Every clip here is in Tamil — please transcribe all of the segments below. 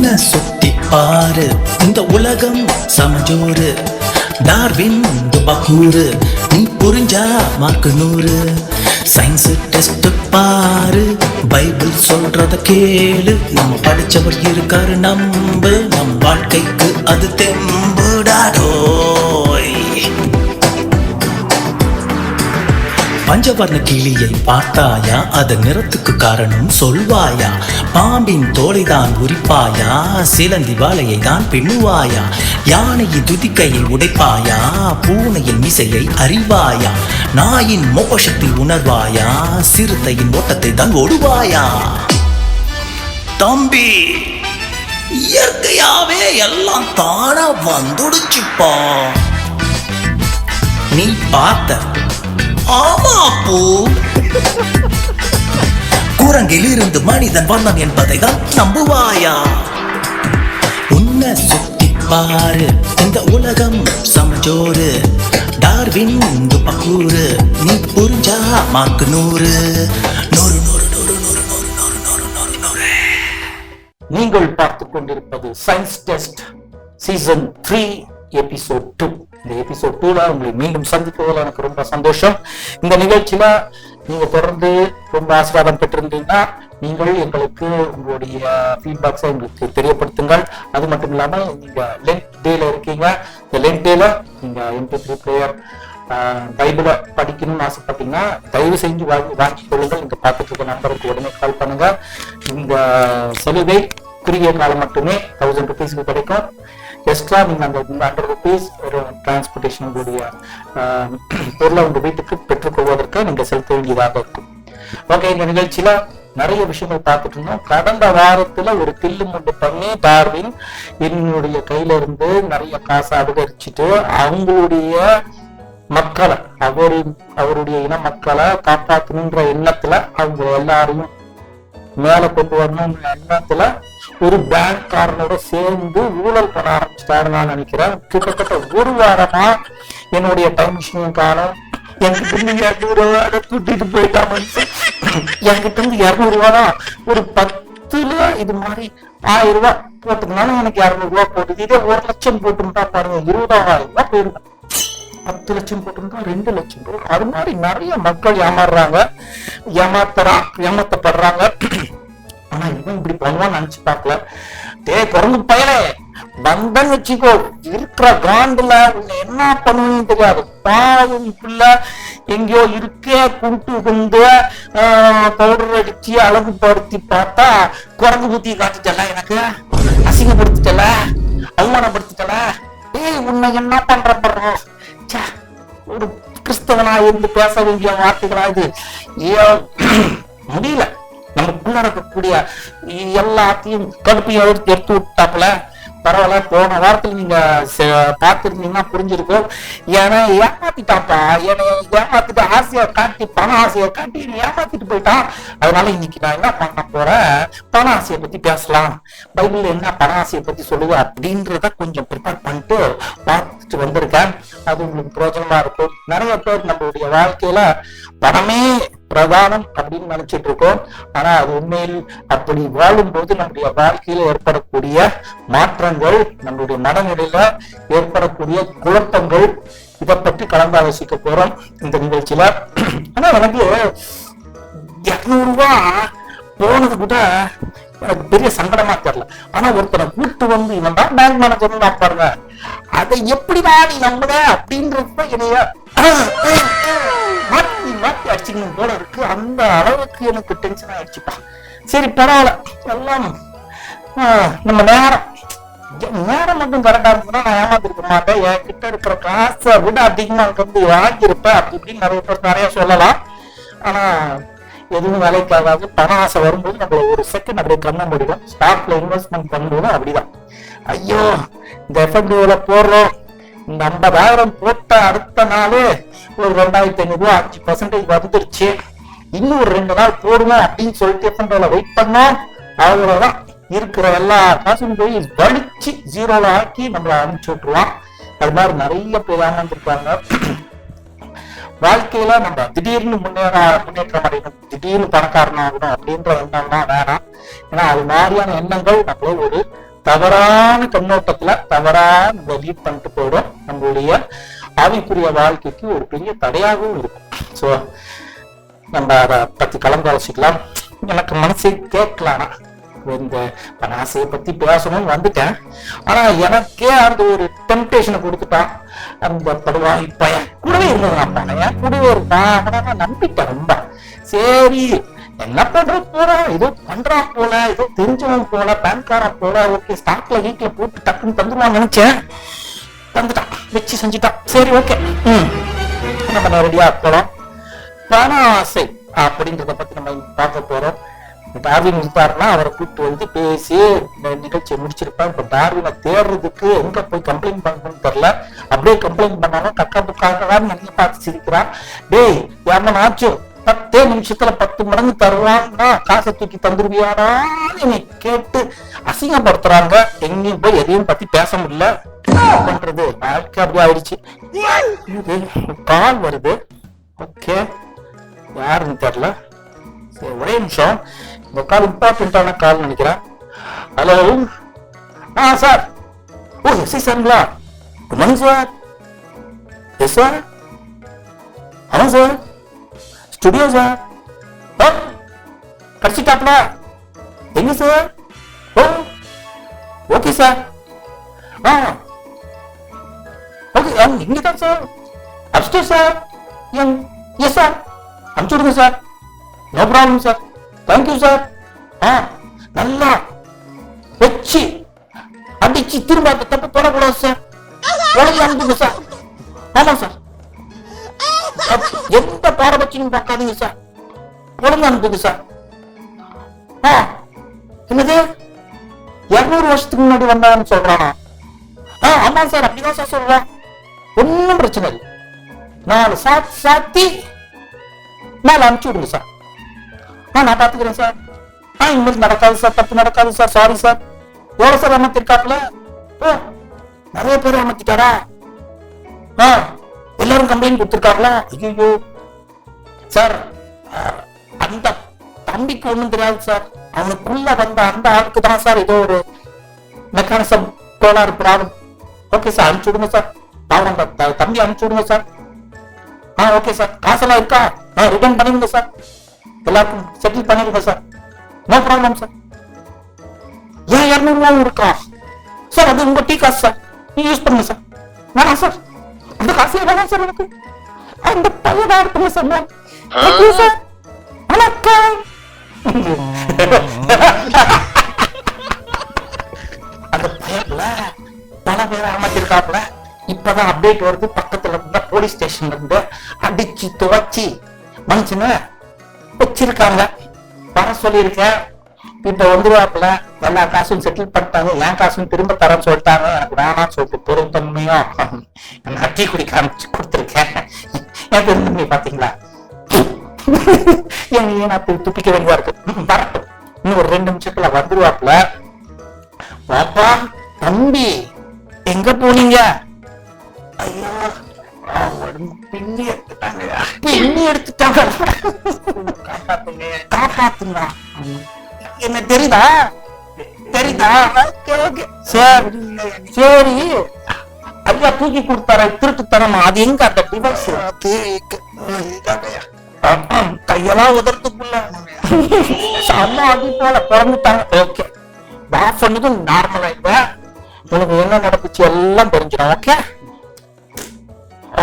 உன்னை சுத்தி பாரு, இந்த உலகம் சமஜோரு. டார்வின் பகூரு, நீ புரிஞ்சா மார்க்கு 100. சயின்ஸ் டெஸ்ட் பாரு, பைபிள் சொல்றத கேளு. நம்ம படிச்சவர் இருக்காரு நம்பு, நம் வாழ்க்கைக்கு அது தெம்புடாடோய். பஞ்சவர்ண கிளியை பார்த்தாயா, அதன் நிறத்துக்கு காரணம் சொல்வாயா? பாம்பின் தோலைதான் உரிப்பாயா, சிலந்தி வாழையை தான் பின்னுவாயா? யானையின் துதிக்கையை உடைப்பாயா, பூனையின் மீசையை அறிவாயா? நாயின் மோஷத்தை உணர்வாயா, சிறுத்தையின் ஓட்டத்தை தான் ஓடுவாயா? தம்பி, இயற்கையாவே எல்லாம் தானா வந்துடுச்சுப்பா. நீ பார்த்த ஆமா அப்போ, குரங்கில் இருந்து மனிதன் வந்தான் என்பதை தான் நம்புவாயா? உன்னை சுத்தி பாரு, இந்த உலகம் சமஜோரு. டார்வின் பகூரு, நீ புரிஞ்சா மார்க்கு 100. நீங்கள் பார்த்துக் கொண்டிருப்பது சயின்ஸ் டெஸ்ட் சீசன் 3 எபிசோட் 2. இந்த எபிசோட் 2ல உங்களை மீண்டும் சந்திப்பதில் எனக்கு ரொம்ப சந்தோஷம். இந்த நிகழ்ச்சியில நீங்க தொடர்ந்து ரொம்ப ஆசீர்வாதம் பெற்றிருந்தீங்கன்னா நீங்கள் எங்களுக்கு உங்களுடைய ஃபீட்பேக்ஸை எங்களுக்கு தெரியப்படுத்துங்கள். அது மட்டும் இல்லாம நீங்க லென்த் டேல இருக்கீங்க, இந்த லென்த் டேல நீங்க MP3 பிளேயர் பைபிளை படிக்கணும்னு ஆசைப்பட்டீங்கன்னா தயவு செஞ்சு வாங்கி கொள்ளுங்கள். இங்க பார்த்துட்டு இருக்க நம்பருக்கு உடனே கால் பண்ணுங்க. இந்த சலுகை குறுகிய காலம் மட்டுமே 1000 rupees கிடைக்கும். எக்ஸ்ட்ரா நீங்க அந்த 100 rupees ஒரு டிரான்ஸ்போர்டேஷன் கூடிய பொருளை உங்க வீட்டுக்கு பெற்றுக்கொள்வதற்கு நீங்க செலுத்த வேண்டியதாக இருக்கும். ஓகே, இந்த நிகழ்ச்சியில நிறைய விஷயங்கள் பார்த்துட்டு இருந்தோம். கடந்த வாரத்துல ஒரு தில்லு முண்டு பண்ணி டார்வின் என்னுடைய கையில இருந்து நிறைய காசை அபகரிச்சுட்டு அவங்களுடைய மக்களை, அவருடைய இன மக்களை காப்பாற்றணுன்ற எண்ணத்துல அவங்க எல்லாரையும் மேல கொண்டு வரணும்ன்ற எண்ணத்துல ஒரு பேங்க்காரனோட சேர்ந்து ஊழல் பண்ண ஆரம்பிச்சிட்டாரு நான் நினைக்கிறேன். கிட்டத்தட்ட ஒரு வாரமா என்னுடைய டைம் மிஷின் காலம் என்கிட்ட இருந்து 200 ரூபாய் கூட்டிட்டு போயிட்டா மனுஷன். என்கிட்ட இருந்து 200 ரூபா தான். ஒரு 10ல இது மாதிரி 1000 ரூபாய் போட்டுக்கனாலும் எனக்கு 200 ரூபாய் போட்டுது. இதே 1 லட்சம் போட்டுட்டா பாருங்க 20,000 ரூபாய் போயிருக்கும். 10 லட்சம் போட்டிருந்தா 2 லட்சம் ரூபாய். அது மாதிரி நிறைய மக்கள் ஏமாறுறாங்க, ஏமாத்தப்படுறாங்க. ஆனா இவன் இப்படி பண்ணுவான்னு நினைச்சு பார்க்கல. குரங்கு பயலே வந்தன்னு வச்சுக்கோ, இருக்கிற காண்டுல என்ன பண்ணுவீங்கன்னு தெரியாது. பாவம் புள்ள எங்கேயோ இருக்கே குண்டு குண்டு பவுடர் அடிச்சு அழகுபடுத்தி பார்த்தா குரங்கு புத்தி காட்டுச்சல, எனக்கு அசிங்கப்படுத்திட்டல, அவமானப்படுத்திட்டல. உன்னை என்ன பண்றோம்? ஒரு கிறிஸ்தவனா இருந்து பேச வேண்டிய வார்த்தைகளா இது? முடியல. நமக்குள்ள இருக்கக்கூடிய எல்லாத்தையும் கடுப்பையும் எடுத்து விட்டாப்புல. பரவாயில்ல, போன வாரத்துல நீங்க பார்த்துருந்தீங்கன்னா புரிஞ்சிருக்கும். ஏன்னா ஏமாத்திட்டாப்பா, ஏமாத்திட்டு ஆசையை காட்டி, பண ஆசையை காட்டி ஏமாத்திட்டு போயிட்டான். அதனால இன்னைக்கு நான் என்ன பண்ண போறேன், பண ஆசையை பத்தி பேசலாம், பைபிள்ல என்ன பண ஆசையை பத்தி சொல்லுவேன் அப்படின்றத கொஞ்சம் ப்ரிப்பேர் பண்ணிட்டு பார்த்துட்டு வந்திருக்கேன். அது உங்களுக்கு பிரயோஜனமா இருக்கும். நிறைய பேர் நம்மளுடைய வாழ்க்கையில பணமே பிரதானம் அப்படின்னு நினைச்சிட்டு இருக்கோம். ஆனா அது உண்மையில் அப்படி வாழும்போது நம்முடைய வாழ்க்கையில ஏற்படக்கூடிய மாற்றங்கள், நம்மளுடைய மனநிலையில ஏற்படக்கூடிய குழப்பங்கள், இதை பற்றி கலந்து ஆலோசிக்க போறோம் இந்த நிகழ்ச்சியில. ஆனா எனக்கு 200 ரூபாய் போனது கூட எனக்கு பெரிய சங்கடமா தெரியல. ஆனா ஒருத்தனை கூட்டு வந்து இவன் தான் பேங்க் மேனேஜர் நான் பாருங்க, அதை எப்படிதான் நீ நம்புற அப்படின்றது என்னைய மாற்றி அடிச்சுக்கணும் போல இருக்கு. அந்த அளவுக்கு எனக்கு டென்ஷன் ஆயிடுச்சுப்பா. சரி பரவாயில்ல, எல்லாம் நம்ம நேரம் மட்டும் கரெக்டா இருந்ததுன்னா நான் ஏமாத்திருக்க மாட்டேன். என் கிட்ட இருக்கிற காசை விட அதிகமா வந்து வாங்கியிருப்பேன் அப்படி இப்படின்னு நிறைய பேர் நிறைய சொல்லலாம். ஆனா எதுவும் வேலைக்கு ஆகாது. பண ஆசை வரும்போது நம்ம ஒரு செகண்ட் அப்படியே கண்ண முடியும். ஸ்டாக்ல இன்வெஸ்ட்மெண்ட் பண்ணும்போது அப்படிதான். ஐயோ, இந்த எஃப்என்டிஓல போடுறோம், இந்த 50,000 போட்ட அடுத்த நாளே ஒரு 2,500 ரூபாய் 5% வந்துருச்சு, இன்னும் ஒரு 2 நாள் போடுவோம் அப்படின்னு சொல்லிட்டு எஃப்என்டிஓல வெயிட் பண்ணோம். அவ்வளவுதான், இருக்கிற எல்லா காசும் போய் வலிச்சு 0ல ஆக்கி நம்மளை அனுப்பிச்சு விட்டுருவான். அது மாதிரி நிறைய பேர் ஏமாந்துருப்பாங்க. வாழ்க்கையில நம்ம திடீர்னு முன்னேற்றம் அடையணும், திடீர்னு பணக்காரன் ஆகணும் அப்படின்ற எண்ணம்லாம் வேணாம். ஏன்னா அது மாதிரியான எண்ணங்கள் நம்மள ஒரு தவறான கண்ணோட்டத்துல தவறான லீட் பண்ணிட்டு போயிடும். நம்மளுடைய ஆவிக்குரிய வாழ்க்கைக்கு ஒரு பெரிய தடையாகவும் இருக்கும். ஸோ நம்ம அதை பத்தி கலந்தாலோசிக்கலாம். எனக்கு மனசை கேட்கலாம். இந்த பனாசையை பத்தி பேசணும்னு வந்துட்டேன். ஆனா எனக்கே அந்த ஒரு டெம்டேஷனை கொடுத்துட்டான் அந்த படுவாய் பையன். கூடவே இருந்தது என் கூடவே இருப்பான். நான் நம்பிட்டேன் ரொம்ப. சரி என்ன பண்ற போறான், ஏதோ பண்றான் போல, ஏதோ தெரிஞ்சவன் போல, பேன்காரன் போல, ஓகே ஸ்டாக்ல வீட்டுல போட்டு டக்குன்னு தந்துடுவான்னு நினைச்சேன். தந்துட்டான், வச்சு செஞ்சுட்டான். சரி ஓகே, நம்ம நேரடியா போறோம். பனாசை அப்படின்றத பத்தி நம்ம பார்க்க போறோம். டார்வின் இருப்பாருன்னா அவரை கூப்பிட்டு வந்து பேசி நிகழ்ச்சியை முடிச்சிருப்பான். இப்ப டார்வினை தேடுறதுக்கு எங்க போய் கம்ப்ளைண்ட் பண்ணணும்னு தெரியல. அப்படியே கம்ப்ளைண்ட் பண்ணாலும் கக்கா புக்காகதான் என்ன பார்த்து சிரிக்கிறான். டேய் யாருனாச்சும் 10 நிமிஷத்துல 10 மடங்கு தருவான்னா காசை தூக்கி தந்துருவியாடான்னு கேட்டு அசிங்கப்படுத்துறாங்க. எங்கேயும் போய் எதையும் பத்தி பேச முடியல. பண்றது வாழ்க்கை அப்படி ஆயிடுச்சு. கால் வருது. ஓகே யாருன்னு தெரியல. ஒரே நிமிஷம், இந்த கால் இம்பார்ட்டன்டான கால் நினைக்கிறேன். Hello sir. ஓ எஸ்ஐ சாருங்களா? Good morning sir. Yes sir. ஆமாம் சார், ஸ்டுடியோ சார். கடிச்சிட்டாப்ல எங்க sir? Oh okay sir. Okay இங்கதான் sir. Upstair sir. Yes sir, அனுப்பிச்சு விடுங்க sir. No problem sir, thank you sir. நல்லா வச்சு அடிச்சு திரும்ப அந்த தப்பு போடக்கூடாது சார். உடனே அனுப்புங்க சார். ஆமா சார், எந்த பாரபட்சமும் பார்க்காதீங்க சார். உடனே அனுப்புங்க சார். என்னது 200 வருஷத்துக்கு முன்னாடி வந்தான்னு சொல்றானா? ஆமா சார், அப்படிதான் சார் சொல்றான். ஒன்னும் பிரச்சனை இல்லை. 4 சாத்தி மேல அனுப்பிச்சு விடுங்க சார். நான் பாத்துக்கிறேன் சார். இனிமேல் நடக்காது சார், தப்பு நடக்காது சார். Sorry sir. எவ்வளவு சார் ஏமாத்திருக்காப்ல? நிறைய பேர் ஏமாத்திட்டாரா? எல்லாரும் கம்ப்ளைண்ட் கொடுத்திருக்காங்களா? ஐயோ சார், அந்த தம்பிக்கு ஒண்ணும் தெரியாது சார். அவனுக்குள்ள வந்த அந்த ஆளுக்கு தான் சார் ஏதோ ஒரு மெக்கானிசம் கோளாறு ப்ராப்ளம். ஓகே சார், அனுப்பிச்சு விடுங்க சார். தம்பி அனுப்பிச்சு விடுங்க சார். Okay sir. காசெல்லாம் இருக்கா? ரிட்டர்ன் பண்ணிடுங்க சார். எல்லாருக்கும் செட்டில் பண்ணிருங்க சார். No problem sir. ஏன் 200 இருக்கா சார்? அது உங்க டீ காசு சார், நீங்க யூஸ் பண்ணுங்க சார். வேணாம் சார், அந்த காசே வேணாம் சார். எனக்கு அந்த பையன் எடுத்துங்க சார். சார் வணக்கம். அந்த பையன்ல பல பேர் ஏமாத்திருக்காப்ல. இப்பதான் அப்டேட் வருது. பக்கத்துல இருந்த போலீஸ் ஸ்டேஷன்ல இருந்து அடிச்சு துவச்சி மனுஷன வச்சிருக்காங்க. வர சொல்லியிருக்கேன். இப்ப வந்துருவாப்புல. எல்லா காசும் செட்டில் பண்ணிட்டாங்க. என் காசும் திரும்ப தரேன்னு சொல்லிட்டாங்க. எனக்கு வேணாம்னு சொல்லிட்டு பொருத்தன்மையும் நான் டீ குடிக்க ஆரம்பிச்சு கொடுத்துருக்கேன். என் பெருந்தன்மை பாத்தீங்களா? நான் துப்பிக்க வேண்டியதா இருக்கு. வரட்டும், இன்னும் ஒரு 2 நிமிஷத்துல வந்துருவாப்புல. பாப்பா தம்பி எங்க போனீங்க? ஐயா பின்னி எடுத்துட்டாங்க. காப்பாத்துங்க. என்ன தெரியுதா? சரி ஐயா தூக்கி கொடுத்தார திருட்டுத்தனமா. அது எங்க அந்த டிவைஸ்? கையெல்லாம் உதறதுக்குள்ள அம்மா அது போல பிறந்துட்டாங்க. ஓகே, பாஃப் பண்ணது நார்மலா. இப்ப உனக்கு என்ன நடந்துச்சு எல்லாம் தெரிஞ்சிடும். Okay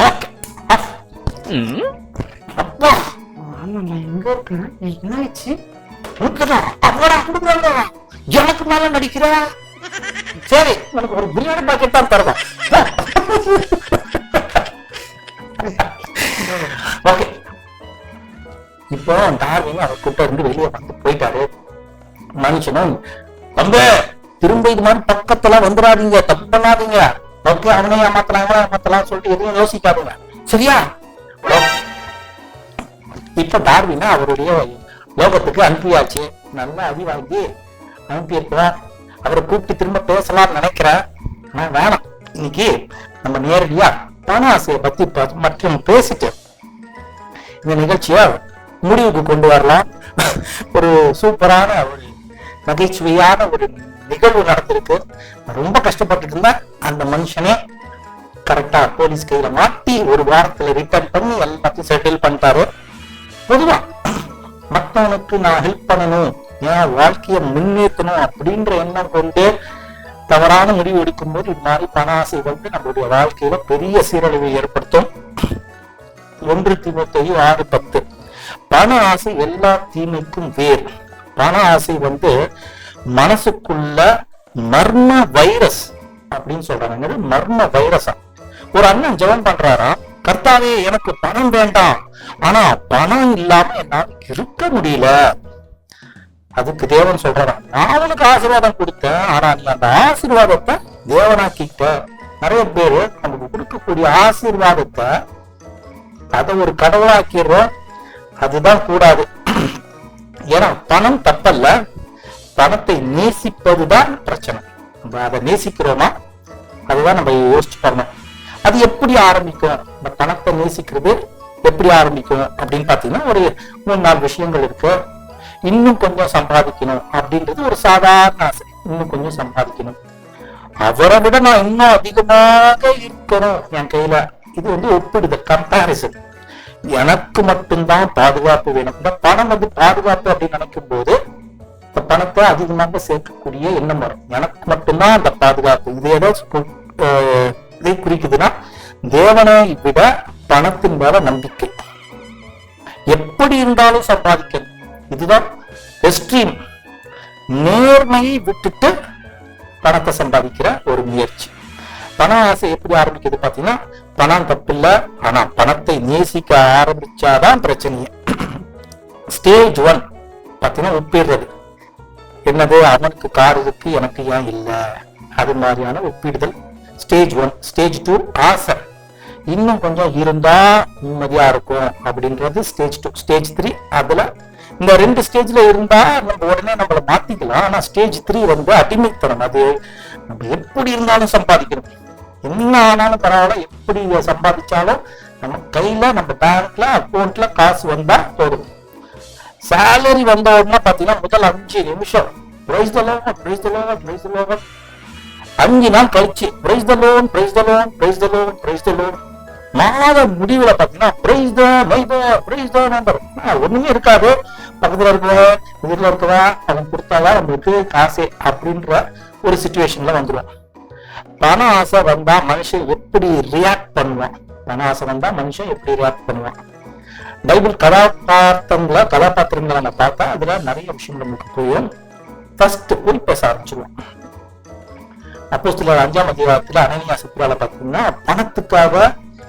okay. அப்பா எங்க இருக்கு? என்னாச்சு? எனக்கு மேல நடிக்கிற. சரி, உனக்கு ஒரு பிரியாணி பாக்கெட் தான் தருவேன். ஓகே, இப்போ டார்வின் அவர் கிட்ட இருந்து வெளியே வந்து போயிட்டாரு. மனுஷனும் வந்து திரும்ப இது மாதிரி பக்கத்துல வந்துடாதீங்க, தப்பு பண்ணாதீங்க. ஓகே, அவனே ஏமாத்தலாம் சொல்லிட்டு எதுவும் யோசிக்காதுங்க. சரியா? இப்ப டார்வினை அவருடைய லோகத்துக்கு அனுப்பியாச்சு. நல்லா அடி வாங்கி அனுப்பியிருக்கிறார். அவரை கூப்பிட்டு திரும்ப பேசலாம்னு நினைக்கிறேன். ஆனா வேணாம், இன்னைக்கு நம்ம நேரடியா பனாசையை பத்தி மற்றும் பேசிட்டு இந்த நிகழ்ச்சிய முடிவுக்கு கொண்டு வரலாம். ஒரு சூப்பரான ஒரு நகைச்சுவையான ஒரு நிகழ்வு நடந்திருக்கு. ரொம்ப கஷ்டப்பட்டுட்டு இருந்தேன். அந்த மனுஷனே கரெக்டா போலீஸ் கையில மாட்டி ஒரு வாரத்துல ரிட்டர்ன் பண்ணி எல்லாத்தையும் செட்டில் பண்ணிட்டாரு. பொதுவா மற்றவனுக்கு நான் ஹெல்ப் பண்ணணும், என் வாழ்க்கையை முன்னேற்றணும் அப்படின்ற எண்ணம் கொண்டு தவறான முடிவு எடுக்கும் போது இது மாதிரி பண ஆசை வந்து நம்மளுடைய வாழ்க்கையில பெரிய சீரழிவை ஏற்படுத்தும். 1 தீமோத்தேயு 6:10. பண ஆசை எல்லா தீமைக்கும் வேர். பண ஆசை வந்து மனசுக்குள்ள மர்ம வைரஸ் அப்படின்னு சொல்றாங்க. மர்ம வைரஸா? ஒரு அண்ணன் ஜெபம் பண்றாரா, கர்த்தாவே எனக்கு பணம் வேண்டாம், ஆனா பணம் இல்லாம என்னால இருக்க முடியல. அதுக்கு தேவன் சொல்றான், நான் உனக்கு ஆசீர்வாதம் கொடுத்தேன், ஆனா நீ அந்த ஆசீர்வாதத்தை தேவனாக்கிட்ட. நிறைய பேரு நமக்கு கொடுக்கக்கூடிய ஆசீர்வாதத்தை அதை ஒரு கடவுளாக்கிறோம். அதுதான் கூடாது. ஏன்னா பணம் தப்பல்ல, பணத்தை நேசிப்பதுதான் பிரச்சனை. நம்ம அதை நேசிக்கிறோமா, அதுதான் நம்ம யோசிச்சு பண்ணணும். அது எப்படி ஆரம்பிக்கும்? இந்த பணத்தை நேசிக்கிறது எப்படி ஆரம்பிக்கும் அப்படின்னு பாத்தீங்கன்னா, ஒரு 3-4 விஷயங்கள் இருக்கு. இன்னும் கொஞ்சம் சம்பாதிக்கணும் அப்படின்றது ஒரு சாதாரண ஆசை. இன்னும் கொஞ்சம் சம்பாதிக்கணும், அவரை விட நான் இன்னும் அதிகமாக இருக்கணும் என் கையில. இது வந்து ஒப்பிடுதல், கம்பேரிசன். எனக்கு மட்டும்தான் பாதுகாப்பு வேணும். இந்த பணம் வந்து பாதுகாப்பு அப்படின்னு நினைக்கும் போது இந்த பணத்தை அதிகமாக சேர்க்கக்கூடிய எண்ணம் வரும். எனக்கு மட்டும்தான் அந்த பாதுகாப்பு. இது ஏதாச்சும் இதை குறிக்குதுன்னா, தேவனை விட பணத்தின் மேல நம்பிக்கை. எப்படி இருந்தாலும் சம்பாதிக்கணும், இதுதான் எக்ஸ்ட்ரீம். நேர்மையை விட்டுட்டு பணத்தை சம்பாதிக்கிற ஒரு முயற்சி. பண ஆசை எப்படி ஆரம்பிக்குது பாத்தீங்கன்னா, பணம் தப்பில்ல, ஆனா பணத்தை நேசிக்க ஆரம்பிச்சாதான் பிரச்சனையே. ஸ்டேஜ் 1 பாத்தீங்கன்னா ஒப்பிடுறது. என்னது, அவனுக்கு கார் இருக்கு எனக்கு ஏன் இல்ல, அது மாதிரியான ஒப்பிடுதல் ஸ்டேஜ் 1. ஸ்டேஜ் 2 ஆசை, இன்னும் கொஞ்சம் இருந்தா நிம்மதியா இருக்கும் அப்படின்றது ஸ்டேஜ் 2. ஸ்டேஜ் 3, அதுல இந்த 2 ஸ்டேஜ்ல இருந்தா நம்ம உடனே நம்மள மாத்திக்கலாம். ஆனா ஸ்டேஜ் 3 வந்து அடிமைத்தனம். அது நம்ம எப்படி இருந்தாலும் சம்பாதிக்கணும், என்ன ஆனாலும் பரவாயில்ல, எப்படி சம்பாதிச்சாலும் நம்ம கையில, நம்ம பேங்க்ல, அக்கௌண்ட்ல காசு வந்தா போதும். சேலரி வந்த உடனே பாத்தீங்கன்னா முதல் 5 நிமிஷம் praise the Lord, praise the Lord, praise the Lord. 5 நாள் கழிச்சு praise the Lord, praise the Lord, praise the Lord, praise the Lord. மாத முடிவுல பாத்தீங்கன்னா praise the Lord, praise the Lord. ஒண்ணுமே இருக்காது. பக்கத்துல இருக்கவ, வீட்டுல இருக்கவா, அவன் கொடுத்தாதான் நம்மளுக்கு காசே அப்படின்ற ஒரு சிச்சுவேஷன்ல வந்துடும். பண ஆசை வந்தா மனுஷன் எப்படி ரியாக்ட் பண்ணுவான்? பண ஆசை வந்தா மனுஷன் எப்படி ரியாக்ட் பண்ணுவான்? பைபிள் கதாபாத்திரங்களை நான் பார்த்தா அதுல நிறைய விஷயம் நமக்கு புரியும். ஃபர்ஸ்ட் குறிப்பேச ஆரம்பிச்சிருவோம். அப்போஸ்தலர் 5ஆம் அதிகாரத்துல அனனியா சப்திரால பாத்தீங்கன்னா, பணத்துக்காக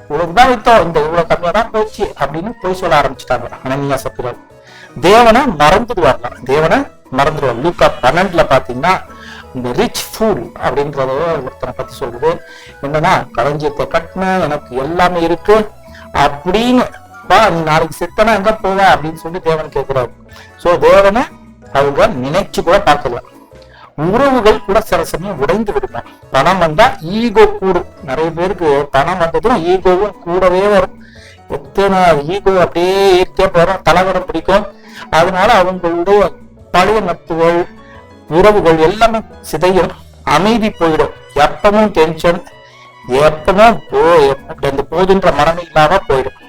இவ்வளவுதான் வித்தோம், இந்த இவ்வளவு கம்மியா தான் போச்சு அப்படின்னு போய் சொல்ல ஆரம்பிச்சுட்டாங்க அனனியா சப்திரால். தேவனை மறந்துடுவாங்க, தேவனை மறந்துடுவாங்க. லூக்கா 12ல பாத்தீங்கன்னா, இந்த ரிச் ஃபூல் அப்படின்றத ஒருத்தனை பத்தி சொல்றது என்னன்னா, களஞ்சியத்தை கட்டின, எனக்கு எல்லாமே இருக்கு அப்படின்னு, நீ நாளைக்கு செத்தனா எங்க போவ அப்படின்னு சொல்லி தேவன் கேட்கிறாரு. சோ தேவனை அவங்க நினைச்சு கூட பார்க்கல. உறவுகள் கூட சில சமயம் உடைந்து விடுமா. பணம் வந்தா ஈகோ கூடும். நிறைய பேருக்கு பணம் வந்ததும் ஈகோவும் கூடவே வரும். எத்தனை ஈகோ அப்படியே இயற்கையா போறோம், தலைவரம் பிடிக்கும். அதனால அவங்களுடைய பழைய நட்புகள், உறவுகள் எல்லாமே சிதையும், அமைதி போயிடும். எப்பவும் டென்ஷன், எப்பவும் போதுன்ற மனமே இல்லாம போயிடும்.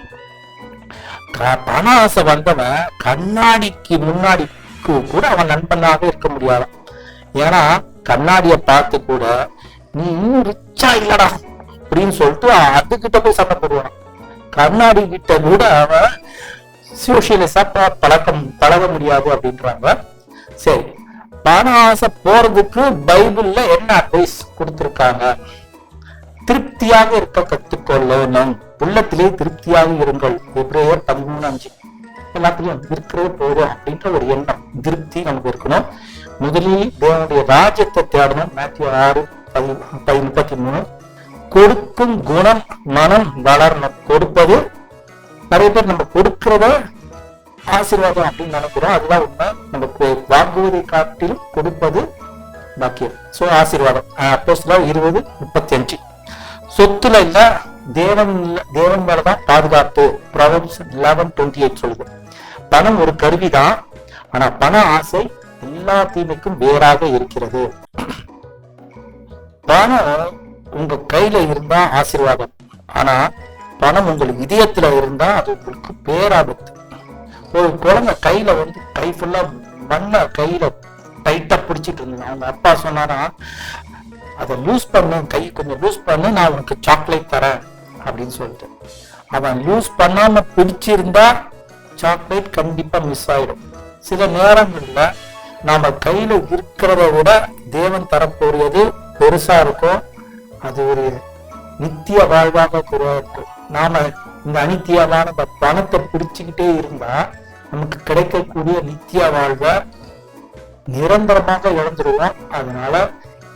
பண ஆசை வந்தவன் கண்ணாடிக்கு முன்னாடி கூட அவன் நண்பனாக இருக்க முடியாது. ஏன்னா கண்ணாடிய பார்த்து கூட நீ இன்னும் ரிச்சா இல்லடா அப்படின்னு சொல்லிட்டு அதுகிட்ட போய் சண்டை போடுவான். கண்ணாடி கிட்ட கூட அவன் சோசியலிசா பழக முடியாது அப்படின்றாங்க. சரி, பண ஆசை போறதுக்கு பைபிள்ல என்ன அட்வைஸ் கொடுத்திருக்காங்க? திருப்தியாக இருக்க கற்றுக்கொள்ளணும். உள்ளத்திலே திருப்தியாக இருங்கள். எபிரேயர் 13:5. எல்லாத்திலையும் இருக்கிறது போதும் அப்படின்ற ஒரு எண்ணம், திருப்தி நமக்கு இருக்கணும். முதலில் தேவனுடைய ராஜ்யத்தை தேடணும். மேத்யூ 6:33. கொடுக்கும் குணம் மனம் வளரணும். கொடுப்பது, நிறைய பேர் நம்ம கொடுக்கிறத ஆசீர்வாதம் அப்படின்னு நினைக்கிறோம். அதுதான் உண்மை. நமக்கு வாங்குவதை காட்டிலும் கொடுப்பது பாக்கியம். சோ ஆசீர்வாதம். அப்போஸ்தலர் 20:35. சொத்துல இல்ல, தேவன் மேலதான் பாதுகாப்பு. Proverbs 11:28 சொல்லுது. பணம் ஒரு கருவிதான், ஆனா பண ஆசை எல்லா தீமைக்கும் வேறாக இருக்கிறது. பணம் உங்க கையில இருந்தா ஆசீர்வாதம், ஆனா பணம் உங்கள் இதயத்துல இருந்தா அது உங்களுக்கு பேராபத்து. ஒரு குழந்தை கையில கை ஃபுல்லா மண்ண கையில டைட்டா பிடிச்சிட்டு இருந்தாங்க. அவங்க அப்பா சொன்னாரா, அதை லூஸ் பண்ணு, கை கொஞ்சம் லூஸ் பண்ணு, நான் உனக்கு சாக்லேட் தரேன் அப்படின்னு சொல்லிட்டு. அவன் லூஸ் பண்ணாம பிடிச்சிருந்தா சாக்லேட் கண்டிப்பா மிஸ் ஆயிடும். சில நேரங்கள்ல நாம கையில இருக்கிறத விட தேவன் தரப்போறது பெருசா இருக்கும். அது ஒரு நித்திய வாழ்வாக இருக்கும். நாம இந்த அனித்தியமான பணத்தை பிடிச்சுக்கிட்டே இருந்தா நமக்கு கிடைக்கக்கூடிய நித்திய வாழ்வை நிரந்தரமாக இழந்துருவோம். அதனால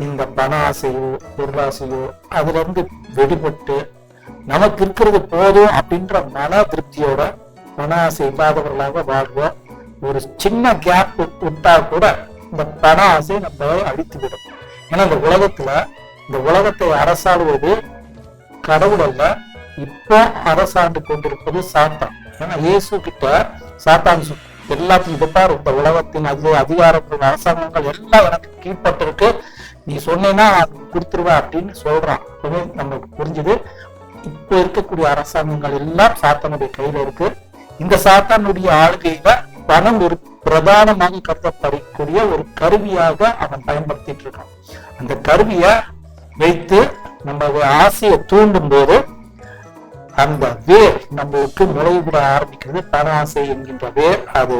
இந்த பண ஆசையோ பொருளாசையோ அதுல இருந்து வெளிப்பட்டு நமக்கு இருக்கிறது போதும் அப்படின்ற மன திருப்தியோட பண ஆசை இல்லாதவர்களாக வாழ்வோம். ஒரு சின்ன கேப் விட்டா கூட இந்த பண ஆசை நம்ம அழித்து விடும். ஏன்னா இந்த உலகத்தை அரசாளுவது கடவுள் அல்ல, இப்போ அரசாண்டு கொண்டிருப்பது சாத்தான். ஏன்னா இயேசு கிட்ட சாத்தான் எல்லாத்தையும் இதுப்பார், இந்த உலகத்தின் அதிகாரங்கள் அரசாங்கங்கள் எல்லாம் எனக்கு கீழ்பட்டிருக்கு, நீ சொன்னேன்னா கொடுத்துருவா அப்படின்னு சொல்றான். நமக்கு புரிஞ்சுது, இப்போ இருக்கக்கூடிய அரசாங்கங்கள் எல்லாம் சாத்தானுடைய கையில இருக்கு. இந்த சாத்தானுடைய ஆளுகையில பணம் ஒரு பிரதானமாக கருதப்படக்கூடிய ஒரு கருவியாக அவன் பயன்படுத்திட்டு இருக்கான். அந்த கருவியை வைத்து நம்ம ஆசையை தூண்டும் போது அந்த வேர் நம்மளுக்கு முளைவிட ஆரம்பிக்கிறது. பண ஆசை என்கின்ற வேர் அது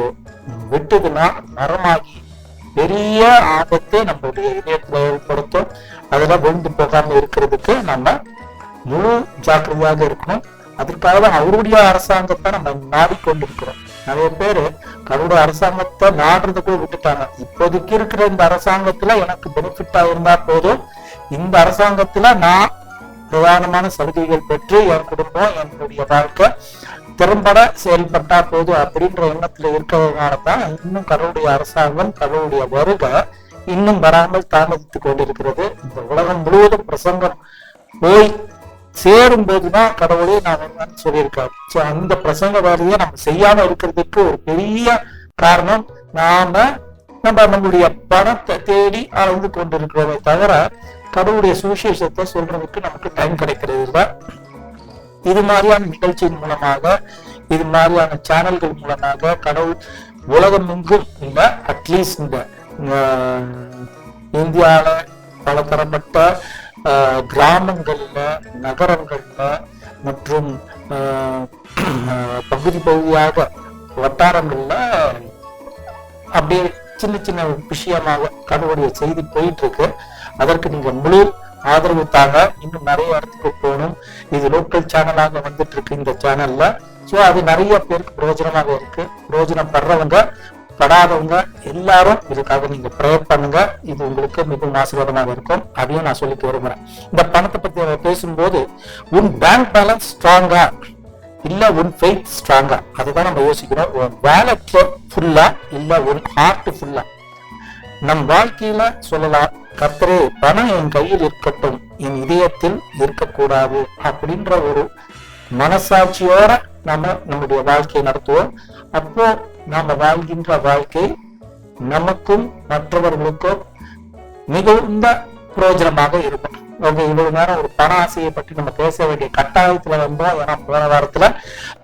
விட்டதுன்னா மரமாகி பெரிய ஆபத்தை நம்மளுடைய இதயத்துல ஏற்படுத்தும். அதெல்லாம் விழுந்து போகாம இருக்கிறதுக்கு நம்ம முழு ஜாக்கிரதையாக இருக்கணும். அதற்காக அவருடைய அரசாங்கத்தை நம்ம நாடிக்கொண்டிருக்கிறோம். நிறைய பேரு அவருடைய அரசாங்கத்தை நாடுறதுக்குள்ள விட்டுட்டாங்க. இப்போதைக்கு இருக்கிற இந்த அரசாங்கத்துல எனக்கு பெனிஃபிட்டா இருந்தா போதும், இந்த அரசாங்கத்துல நான் பிரதானமான சலுகைகள் பெற்று என் குடும்பம் என்னுடைய வாழ்க்கை திறம்பட செயல்பட்டா போதும் அப்படின்ற எண்ணத்துல இருக்கிறதுனாலதான் இன்னும் கடவுளுடைய அரசாங்கம் கடவுளுடைய வருகை இன்னும் வராமல் தாமதித்து கொண்டிருக்கிறது. இந்த உலகம் முழுவதும் பிரசங்கம் போய் சேரும் போதுதான் கடவுளே நான் சொல்லியிருக்காரு. சோ அந்த பிரசங்க வேலையை நம்ம செய்யாம இருக்கிறதுக்கு ஒரு பெரிய காரணம் நம்மளுடைய பணத்தை தேடி அளந்து கொண்டிருக்கிறோமே தவிர கடவுளுடைய சுவிசேஷத்தை சொல்றதுக்கு நமக்கு டைம் கிடைக்கிறது இல்லை. இது மாதிரியான நிகழ்ச்சியின் மூலமாக, இது மாதிரியான சேனல்கள் மூலமாக கடவுள் உலகம் எங்கும் இல்லை, அட்லீஸ்ட் இந்த இந்தியால பலதரப்பட்ட கிராமங்கள்ல, நகரங்கள்ல மற்றும் பகுதியாக வட்டாரங்கள்ல அப்படியே சின்ன சின்ன விஷயமாக கடவுளுடைய செய்தி போயிட்டு இருக்கு. அதற்கு நீங்க முழு ஆதரவு தாங்க. இன்னும் நிறைய இடத்துக்கு போகணும். இது லோக்கல் சேனலாக வந்துட்டு இருக்கு இந்த சேனல்ல. சோ அது நிறைய பேருக்கு பிரயோஜனமாக இருக்கு. பிரயோஜனப்படுறவங்க படாதவங்க எல்லாரும் இதுக்காக நீங்க ப்ரேயர் பண்ணுங்க. இது உங்களுக்கு மிகவும் ஆசீர்வாதமாக இருக்கும். அதையும் நான் சொல்லிட்டு விரும்புறேன். இந்த பணத்தை பத்தி பேசும்போது உன் பேங்க் பேலன்ஸ் ஸ்ட்ராங்கா இல்ல உன் ஃபெய்த் ஸ்ட்ராங்கா, அதுதான் நம்ம யோசிக்கிறோம். உன் வேலட் ஃபுல்லா இல்ல உன் ஹார்ட் ஃபுல்லா. நம் வாழ்க்கையில சொல்லலாம், கர்த்தரே பணம் என் கையில் இருக்கட்டும், என் இதயத்தில் இருக்கக்கூடாது அப்படின்ற ஒரு மனசாட்சியோட நம்முடைய வாழ்க்கையை நடத்துவோம். அப்போ நாம வாழ்கின்ற வாழ்க்கை நமக்கும் மற்றவர்களுக்கும் மிகுந்த பிரயோஜனமாக இருக்கும். ஓகே, இவ்வளவு நேரம் ஒரு பண ஆசையை பற்றி நம்ம பேச வேண்டிய கட்டாயத்துல வந்தோம். ஏன்னா போன வாரத்துல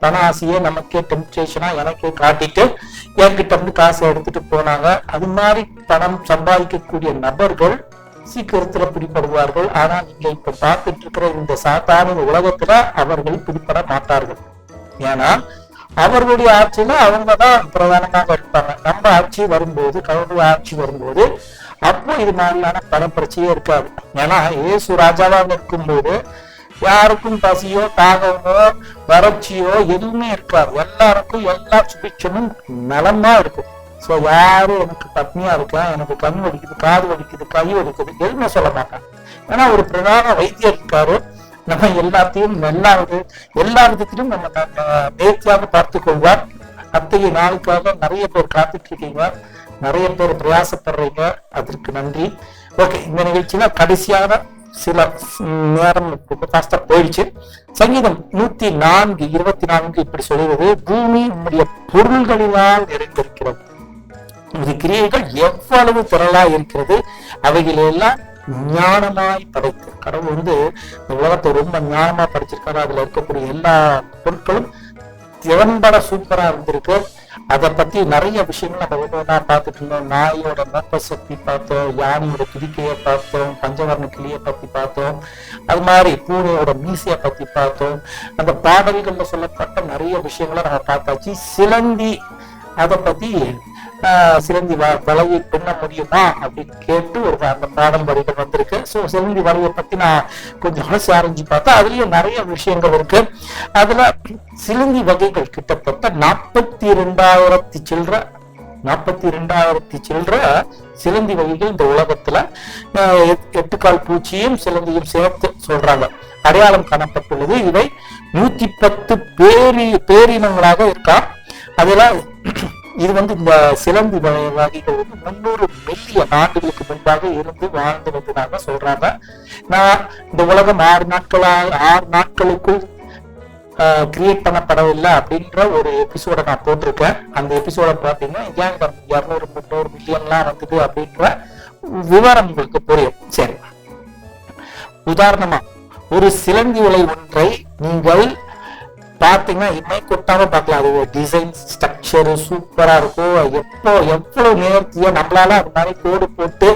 பண ஆசையை நமக்கே டெம்ப்டேஷனா எனக்கே காட்டிட்டு என்கிட்ட இருந்து காசை எடுத்துட்டு போனாங்க. அது மாதிரி பணம் சம்பாதிக்கக்கூடிய நபர்கள் சீக்கிரத்துல பிடிபடுவார்கள். ஆனா நீங்க இப்ப பார்த்துட்டு இருக்கிற இந்த சாத்தான உலகத்துல அவர்கள் பிடிபட மாட்டார்கள். ஏன்னா அவர்களுடைய ஆட்சியில அவங்கதான் பிரதானமாக இருப்பாங்க. நம்ம ஆட்சி வரும்போது, கடவுளுடைய ஆட்சி வரும்போது அப்போ இது மாதிரியான பணப்பிரச்சனையே இருக்காது. ஏன்னா இயேசு ராஜாவாக இருக்கும்போது யாருக்கும் பசியோ தாகமோ வறட்சியோ எதுவுமே இருக்காது. எல்லாருக்கும் எல்லா சுபிட்சமும் நலமா இருக்கும். சோ யாரும் எனக்கு பத்னியா இருக்கலாம், எனக்கு கண் வலிக்குது, காது வலிக்குது, கை வலிக்குது எதுவுமே சொல்ல மாட்டாங்க. ஏன்னா ஒரு பிரதான வைத்தியர் இருக்காரு. நம்ம எல்லாத்தையும் எல்லா விதத்திலும் நம்ம நேர்த்தியாக பார்த்து கொள்வார். அத்தகைய நாளுக்காக நிறைய பேர் காத்துட்டு இருக்கீங்க, நிறைய பேர் பிரயாசப்படுறீங்க, அதற்கு நன்றி. ஓகே, இந்த நிகழ்ச்சியில கடைசியான சில நேரம் ஃபாஸ்டா போயிடுச்சு. சங்கீதம் 104:24 இப்படி சொல்லுவது, பூமி உன்னுடைய பொருள்களினால் நிறைந்திருக்கிறது. இது கிரியைகள் எவ்வளவு திரளா இருக்கிறது, அவைகளெல்லாம் ஞானமாய் படைத்து கடவுள் இந்த உலகத்தை ரொம்ப ஞானமா படைச்சிருக்காரு. அதுல இருக்கக்கூடிய எல்லா பொருட்களும் திறன்பட சூப்பரா இருந்திருக்கு. அதை பத்தி நிறைய விஷயங்கள் நம்ம ஒவ்வொன்றா பார்த்துட்டு இருந்தோம். நாயோட மோப்ப சக்தி பார்த்தோம், யானையோட துதிக்கையை பார்த்தோம், பஞ்சவர்ண கிளியை பத்தி பார்த்தோம், அது மாதிரி பூனையோட மீசையை பத்தி பார்த்தோம். அந்த பாடல்கள்ல சொல்லப்பட்ட நிறைய விஷயங்களை நம்ம பார்த்தாச்சு. சிலந்தி, அதை பத்தி சிலந்தி வலையை பின்ன முடியுமா அப்படின்னு கேட்டு ஒரு அந்த பாடல் வரிகள் வந்திருக்கு. ஸோ சிலந்தி வலையை பத்தி நான் கொஞ்சம் அலசி ஆரஞ்சு பார்த்தா அதுலயும் நிறைய விஷயங்கள் இருக்கு. அதுல சிலந்தி வகைகள் கிட்டத்தட்ட 42,000 சில்லற சிலந்தி வகைகள் இந்த உலகத்துல 8 கால் பூச்சியும் சிலந்தியும் சேர்த்து சொல்றாங்க அடையாளம் காணப்பட்டுள்ளது. இவை 110 பேரினங்களாக இருக்கா. அதுல இது இந்த சிலந்தி வகைகள் 300 மில்லியன் ஆண்டுகளுக்கு முன்பாக இருந்து வாழ்ந்து வந்ததாக சொல்றாங்க. நான் இந்த உலகம் 6 நாட்களுக்குள் கிரியேட் பண்ணப்படவில்லை அப்படின்ற ஒரு எபிசோட நான் போட்டிருக்கேன். அந்த எபிசோட பார்த்தீங்கன்னா ஏன் 200-300 மில்லியன்லாம் வந்தது அப்படின்ற விவரம் உங்களுக்கு புரியும். சரி, உதாரணமா ஒரு சிலந்தி வலை ஒன்றை நீங்கள் பார்த்தீங்கன்னா இனிமே கொட்டாம பார்க்கலாம். அது டிசைன் ஸ்ட்ரக்சர் சூப்பரா இருக்கும். எவ்வளவு நேர்த்தியா நம்மளால அது மாதிரி கோடு போட்டு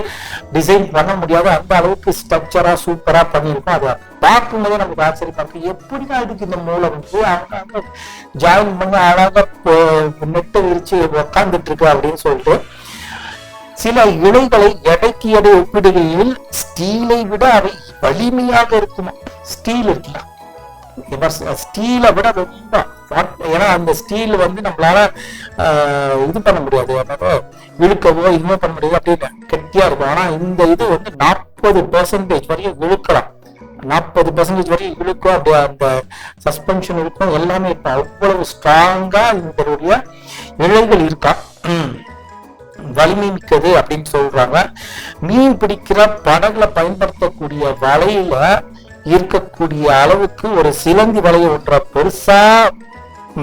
டிசைன் பண்ண முடியாது, அந்த அளவுக்கு ஸ்ட்ரக்சரா சூப்பரா பண்ணிருக்கோம். அதை பார்க்கும்போதே நமக்கு ஆச்சரியமா இருக்கு. எப்படிதான் இதுக்கு இந்த மூலம் அவங்க ஜாயின் பண்ணி அழகா நெட்டை விரிச்சு உக்காந்துட்டு இருக்கு அப்படின்னு சொல்லிட்டு சில இலைகளை எடைக்கு எடை ஒப்பிடுகையில் ஸ்டீலை விட அவை வலிமையாக இருக்குமா. ஸ்டீல் இருக்குல்ல, ஸ்டீலை விட ரொம்ப, ஏன்னா அந்த ஸ்டீல் நம்மளால இது பண்ண முடியாது, இழுக்கவோ இதுவே பண்ண முடியாது, அப்படின்னு கெட்டியா இருக்கும். ஆனா இந்த இது 40% வரையும் இழுக்கலாம், 40% வரையும் இழுக்கும். அப்படி அந்த சஸ்பென்ஷன் இருக்கும், எல்லாமே இருக்கும். அவ்வளவு ஸ்ட்ராங்கா இதனுடைய இழைகள் இருக்கா, வலிமை மிக்கது அப்படின்னு சொல்றாங்க. மீன் பிடிக்கிற படகுல பயன்படுத்தக்கூடிய வலையில இருக்கக்கூடிய அளவுக்கு ஒரு சிலந்தி வலையை ஒன்ற பெருசா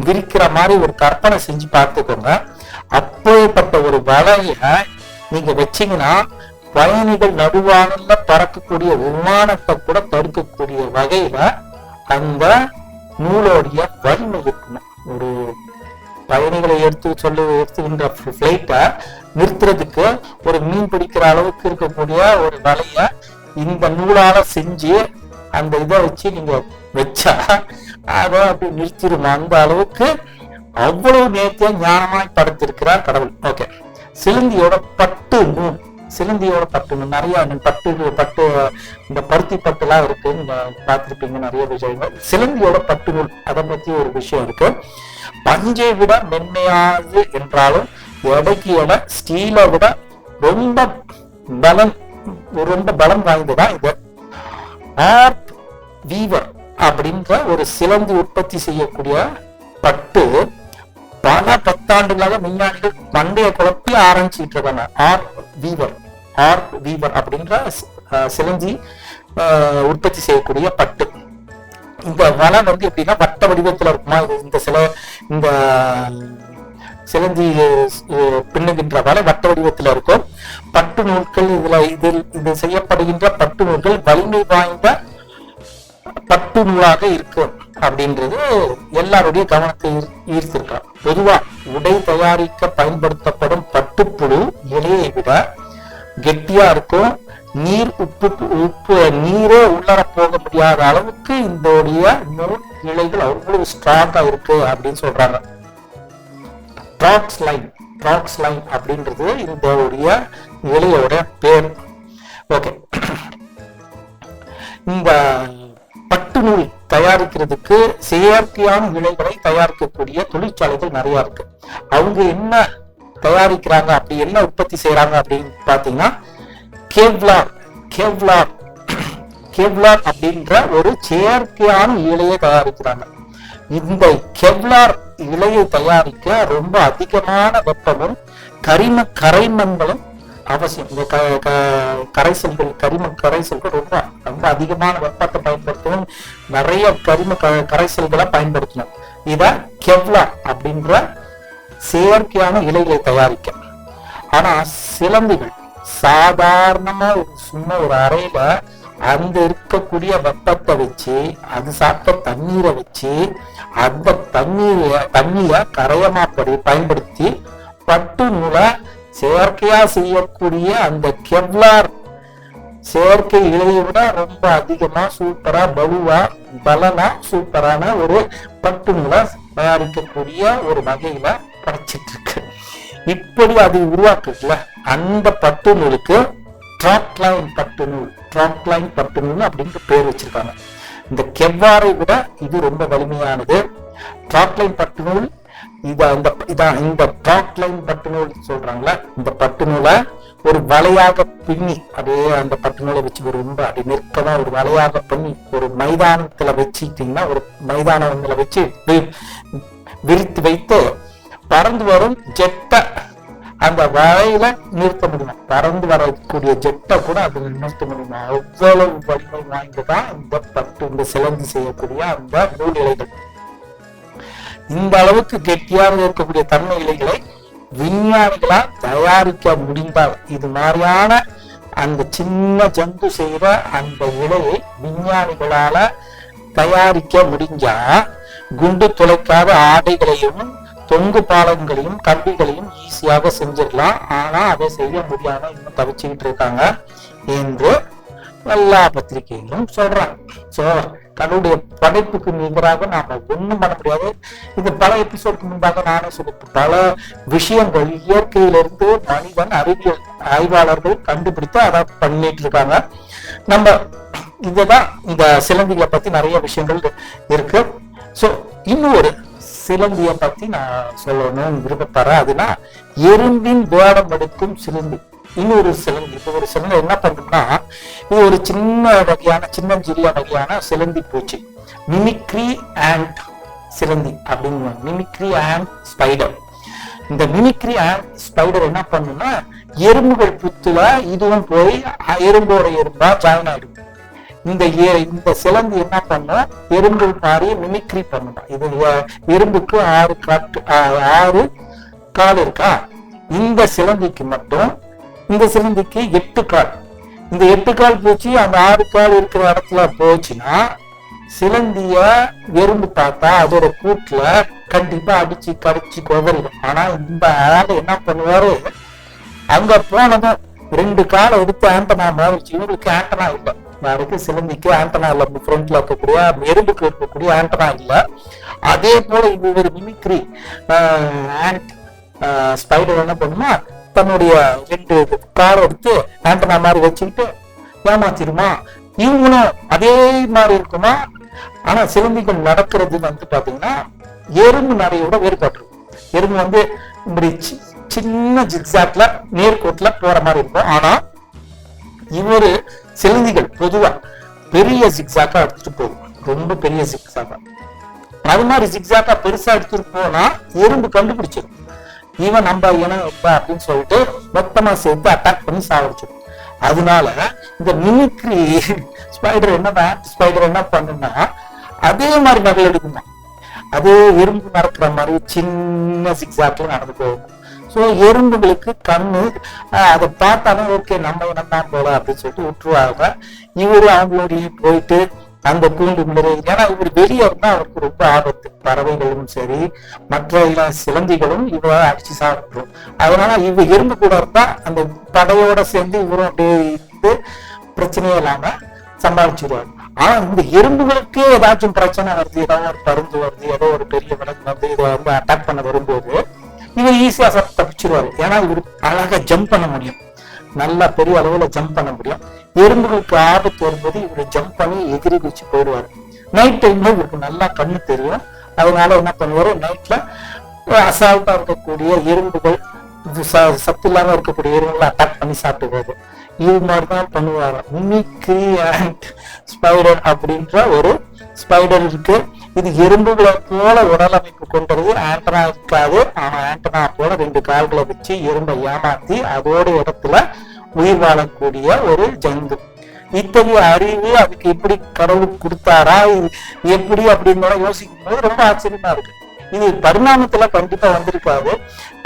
விரிக்கிற மாதிரி ஒரு கற்பனை செஞ்சு பார்த்துக்கோங்க. அப்படிப்பட்ட ஒரு வலைய நீங்க வச்சீங்கன்னா பயணிகள் நடுவானல பறக்கக்கூடிய விமானத்தை கூட தடுக்கக்கூடிய வகையில அந்த நூலோடைய வலிமை இருக்கணும். ஒரு பயணிகளை எடுத்துக்கின்ற பிளைட்டை நிறுத்துறதுக்கு ஒரு மீன் பிடிக்கிற அளவுக்கு இருக்கக்கூடிய ஒரு வலைய இந்த நூலால செஞ்சு அந்த இதை வச்சு நீங்க வச்சா அதை அப்படி நிறுத்திடுமா. அந்த அளவுக்கு அவ்வளவு நேர்த்தியா ஞானமாய் படுத்திருக்கிறார் கடவுள். ஓகே, சிலந்தியோட பட்டு நூல், சிலந்தியோட பட்டு நூல் நிறைய பட்டு இந்த பருத்தி பட்டு எல்லாம் இருக்கு, நீங்க பார்த்திருப்பீங்க நிறைய விஷயங்கள். சிலந்தியோட பட்டு நூல், அதை பத்தி ஒரு விஷயம் இருக்கு. பஞ்சை விட மென்மையாது என்றாலும் எடைக்கு எடை ஸ்டீலை விட ரொம்ப பலம் வாய்ந்ததான் இது. ஆர்ட் வீவர் அப்படின்ற ஒரு சிலந்தி உற்பத்தி செய்யக்கூடிய பட்டு பல 10 ஆண்டுகளாக விஞ்ஞானிகள் மண்டைய குழப்பி ஆரம்பிச்சுட்டு இருக்காங்க. ஆர்ட் வீவர் அப்படின்ற சிலந்தி உற்பத்தி செய்யக்கூடிய பட்டு. இந்த வலை எப்படின்னா வட்ட வடிவத்துல இருக்குமா. இந்த சிலந்தி பின்னுகின்ற வலை வட்ட வடிவத்துல இருக்கும். பட்டு நூல்கள் இது செய்யப்படுகின்ற பட்டு நூல்கள் வலிமை வாய்ந்த பட்டு நூலாக இருக்கும் அப்படின்றது எல்லாருடைய கவனத்தை ஈர்த்திருக்கான். பொதுவா உடை தயாரிக்க பயன்படுத்தப்படும் பட்டுப்புழு இலையை விட கெட்டியா இருக்கும். நீரே உள்ளர போக முடியாத அளவுக்கு இந்த நூல் இலைகள் அவ்வளவு ஸ்ட்ராங்கா இருக்கு அப்படின்னு சொல்றாங்க. ட்ராக்ஸ் லைன் அப்படின்றது இந்த இலையோட பேர். ஓகே, இந்த பட்டு நூல் தயாரிக்கிறதுக்கு செயற்கையான இலைகளை தயாரிக்கக்கூடிய தொழிற்சாலைகள் நிறைய இருக்கு. அவங்க என்ன தயாரிக்கிறாங்க, அப்படி என்ன உற்பத்தி செய்யறாங்க அப்படின்னு பாத்தீங்கன்னா கெவ்லார் அப்படின்ற ஒரு செயற்கையான இலையை தயாரிக்கிறாங்க. இந்த கெவ்லார் இலையை தயாரிக்க ரொம்ப அதிகமான வெப்பமும் கரைமங்களும் அவசியம். இந்த கரிம கரைசல்கள் ரொம்ப ரொம்ப அதிகமான வெப்பத்தை பயன்படுத்தணும், நிறைய கரைசல்களை பயன்படுத்தணும். இத கெவ்லார் அப்படின்ற செயற்கையான இலைகளை தயாரிக்க ஆனா சிலந்திகள் சாதாரணமா சும்மா ஒரு அறையில அந்த இருக்கக்கூடிய வெப்பத்தை வச்சு அது சாப்பிட்ட தண்ணீரை வச்சு அந்த தண்ணிய கரையமாப்படி பயன்படுத்தி பட்டு நூலை செயற்கையா செய்யக்கூடிய அந்த கெவ்லார் செயற்கை இலையை விட ரொம்ப அதிகமா சூப்பரா பலனா சூப்பரான ஒரு பட்டு நூலை தயாரிக்கக்கூடிய ஒரு வகையில படைச்சிட்டு இருக்கு. இப்படி அது உருவாக்குல அந்த பட்டு நூலுக்கு ட்ராப்லைன் பட்டு நூல் அப்படின்ட்டு பேர் வச்சிருக்காங்க. இந்த கெவ்வாரை விட இது ரொம்ப வலிமையானது. ட்ராப்லைன் பட்டு நூல் இந்த ட்ராப்லைன் பட்டு நூல் சொல்றாங்களா, இந்த பட்டு நூலை ஒரு வலையாக பின்னி அப்படியே அந்த பட்டு நூலை வச்சு ஒரு ரொம்ப அப்படி நெருக்கமா ஒரு வலையாக பண்ணி ஒரு மைதானத்துல வச்சுக்கிட்டீங்கன்னா ஒரு மைதானங்களை வச்சு விரித்து வைத்து பறந்து வரும் ஜெட்டை அந்த வலையில நிறுத்த முடியுமா, பறந்து வரக்கூடிய ஜெட்டை கூட அது நிறுத்த முடியுமா, அவ்வளவு வலிமை வாய்ந்ததான் இந்த சிலந்தி செய்யக்கூடிய அந்த நூல் இலைகள். இந்த அளவுக்கு கெட்டியாக இருக்கக்கூடிய தன்மை இலைகளை விஞ்ஞானிகளா தயாரிக்க முடிந்தால் இது மாதிரியான அந்த சின்ன ஜந்து செய்யற அந்த இலையை விஞ்ஞானிகளால தயாரிக்க முடிஞ்சா குண்டு துளைக்காத ஆடைகளையும் தொங்கு பாலங்களையும் கம்பிகளையும் ஈஸியாக செஞ்சிடலாம். ஆனா அதை செய்ய முடியாம இன்னும் தவிச்சுக்கிட்டு இருக்காங்க என்று எல்லா பத்திரிகைகளும் சொல்றாங்க. சோ தன்னுடைய படைப்புக்கு நிகராக நாம ஒண்ணும் பண்ண முடியாது. இது பல எபிசோடுக்கு முன்பாக நானே சொல்லிட்டு பல விஷயங்கள் இயற்கையிலிருந்து மனிதன் அறிவியல் ஆய்வாளர்கள் கண்டுபிடித்து அதை பண்ணிட்டு இருக்காங்க. நம்ம இதுதான் இந்த சிலந்திகளை பத்தி நிறைய விஷயங்கள் இருக்கு. சோ இன்னும் ஒரு சிலந்திய பத்தி நான் சொல்லணும்னு விருப்பப்படுறேன். அதுனா எறும்பின் வேடம் எடுக்கும் சிலந்தி. இன்னொரு சிலந்தி, இப்போ ஒரு சிலந்தி என்ன பண்ணும்னா, இது ஒரு சின்ன வகையான சின்னஞ்சிறிய வகையான சிலந்தி பூச்சி, மிமிக்ரி அண்ட் சிலந்தி அப்படின்னு, மிமிக்ரி அண்ட் ஸ்பைடர். இந்த மிமிக்ரி அண்ட் ஸ்பைடர் என்ன பண்ணும்னா எறும்புகள் புத்துல இதுவும் போய் எறும்போட எறும்பா ஜாயின் ஆயிடும். இந்த சிலந்தி என்ன பண்ணும், எறும்பு மாதிரி மிமிக்ரி பண்ணும். இது எறும்புக்கு 6 கால் இருக்கா, இந்த சிலந்திக்கு மட்டும் இந்த சிலந்திக்கு 8 கால். இந்த 8 கால் பூச்சி அந்த 6 கால் இருக்கிற இடத்துல போச்சுன்னா சிலந்திய எறும்பு பார்த்தா அதோட கூட்டுல கண்டிப்பா அடிச்சு கடிச்சு குதறிடும். ஆனா இந்த ஆள் என்ன பண்ணுவாரு, அங்க போனதும் 2 காலை எடுத்து ஆண்டனா மாதிரி, இவருக்கு ஆண்டனா இல்லை, அதுக்கு சிலந்திக்கு ஆண்டனா இல்ல, ஃப்ரண்ட்ல இருக்கக்கூடிய எறும்புக்கு இருக்கக்கூடிய ஆண்டனா இல்ல. அதே போல இது ஒரு மிமிக்ரி ஆண்ட் ஸ்பைடர் என்ன பண்ணுமா, தன்னுடைய 2 காரை எடுத்து ஆண்டனா மாதிரி வச்சுக்கிட்டு ஏமாத்திருமா. இவங்களும் அதே மாதிரி இருக்குமா. ஆனா சிலந்திகள் நடக்கிறது பாத்தீங்கன்னா எறும்பு நடையோட வேறுபாட்டு. எறும்பு இப்படி சின்ன ஜிக்ஸாக்ல நேர்கோட்டுல போற மாதிரி இருக்கும். ஆனா இவரு சிலந்திகள் பொதுவா பெரிய ஜிக்ஸாக்கா எடுத்துட்டு போகும், ரொம்ப பெரிய ஜிக்ஸாக்கா. அது மாதிரி ஜிக்ஸாக்கா பெருசா எடுத்துட்டு போனா எறும்பு கண்டுபிடிச்சிடும், இவன் நம்ம இனம் அப்படின்னு சொல்லிட்டு மொத்தமா சேர்த்து அட்டாக் பண்ணி சாவடிச்சிடும். அதனால இந்த மிமிக்ரி ஸ்பைடர் என்ன பண்ணுன்னா அதே மாதிரி நகல் எடுக்குமா, அதே எறும்பு நடக்கிற மாதிரி சின்ன ஜிக்ஸாக்ல நடந்து போகும். ஸோ எறும்புகளுக்கு கண்ணு அதை பார்த்தாலும் ஓகே நம்ம இனம் போல அப்படின்னு சொல்லிட்டு விட்டுருவாங்க. இவரு அவங்களுடைய போயிட்டு அந்த கூண்டு முறை, ஏன்னா இவர் வெளியே இருந்தா அவருக்கு ரொம்ப ஆபத்து. பறவைகளும் சரி மற்ற சிலந்திகளும் இவரை அடிச்சு சாப்பிட்டுரும். அதனால எறும்பு கூட இருந்தா அந்த படையோட சேர்ந்து இவரும் அப்படியே இருந்து பிரச்சனையே இல்லாம சமாளிச்சிருவாங்க. ஆனா இந்த எறும்புகளுக்கே ஏதாச்சும் பிரச்சனை வருது, ஏதாவது ஒரு பருந்து வருது, ஏதோ ஒரு பெரிய விலங்கு வந்து இதை அட்டாக் பண்ண வரும்போது இவர் ஈஸியா தப்பிச்சிருவாரு. ஏன்னா இவர் அழகா ஜம்ப் பண்ண முடியும், நல்லா பெரிய அளவுல ஜம்ப் பண்ண முடியும். எறும்புகளுக்கு ஆபத்து வரும்போது இவர் ஜம்ப் பண்ணி எதிரி குச்சி போயிடுவாரு. நைட் டைம்ல இவருக்கு நல்லா கண்ணு தெரியும். அதனால என்ன பண்ணுவாரு, நைட்ல அசால்ட்டா இருக்கக்கூடிய எறும்புகள், சத்து இல்லாம இருக்கக்கூடிய எறும்புகளை அட்டாக் பண்ணி சாப்பிடுவாரு. இது மாதிரிதான் பண்ணுவாரு. மிமிக்ரி அண்ட் ஸ்பைடர் அப்படின்ற ஒரு ஸ்பைடர் இருக்கு. இது எறும்புகளை போல உடல் அமைப்பு கொண்டது, ஆண்டனா இருக்காது. ஆனா ஆண்டனா போல 2 கால்களை வச்சு எறும்பை ஏமாத்தி அதோட இடத்துல உயிர் வாழக்கூடிய ஒரு ஜந்து. இத்தகைய அறிவு அதுக்கு எப்படி கடவுள் கொடுத்தாரா, எப்படி அப்படின்னு யோசிக்கும் போது ரொம்ப ஆச்சரியமா இருக்கு. இது பரிணாமத்துல கண்டிப்பா வந்திருக்காது.